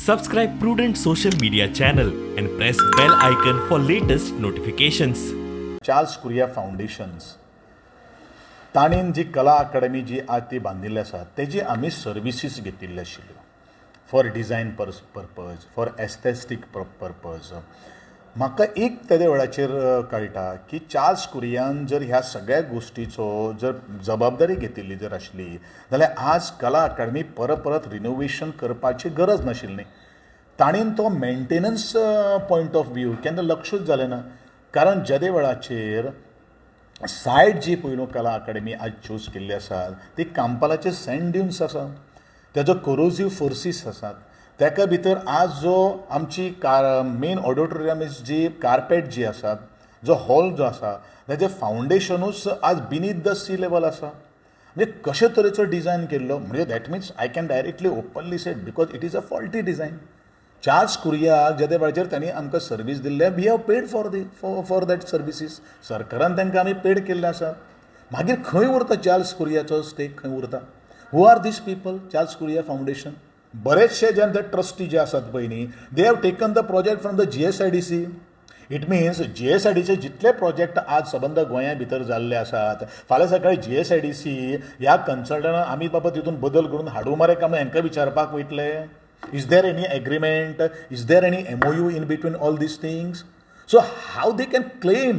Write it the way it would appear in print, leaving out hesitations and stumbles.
Subscribe Prudent social media channel and press bell icon for latest notifications. Charles Correa Foundations ताणीन जी कला अकादमी जी आज ती बांदिल्ली आसा तेजी आमी सर्विसीस घेतिल्ल्यो आशिल्ल्यो for design purpose for aesthetic purpose. म्हाका एक तेदे वेळाचेर कळटा की चार्ल्स कोरियान जर ह्या सगळ्या गोश्टीचो जर जबाबदारी घेतिल्ली जर आसली जाल्यार आज कला अकादमी परत रिनोवेशन करपाची गरज नाशिल्ली. ताणीन तो मेंटेनन्स पॉयंट ऑफ व्यू केन्ना लक्षूच जालें ना. कारण जेदे वेळाचेर सायट जी पयलू कला अकादमी आज चूज केल्ली आसा ती कांपालाचे सँड ड्युन्स आसा, तेजो कोरोसिव्ह फोर्सीस आसात, तेका भितर आज जो आमची मेन ऑडिटोरियम जी कार्पेट जी आसात, जो हॉल जो आसा तेजें फाउंडेशनूच आज बिनीथ द सी लेवल आसा. म्हणजे कशे तरेचो डिझायन केल्लो म्हणजे that means I can directly openly said because it is a faulty design. चार्ल्स कोरियाक जेदे वेळाचेर तांणी आमकां सर्वीस दिल्ले we have paid for that services. सरकारान तांकां आमी पेड केल्ले आसा. मागीर खंय उरता चार्ल्स कोरियाचो स्टेक, खंय उरता? Who are these people? Charles Korea foundation. बरेचशे जे ट्रस्टी जे आसात पळय न्ही, they have taken the project from the GSIDC. It means GSIDC जितले प्रोजेक्ट आज सबंद गोंया भितर जाल्ले आसात, फाल्यां सकाळी GSIDC ह्या कन्सल्टंटान आमी बाबा तितून बदल करून हाडूं मरे काय म्हूण हांकां विचारपाक वयतले? Is there any agreement? Is there any MOU in between all these things? So how they can claim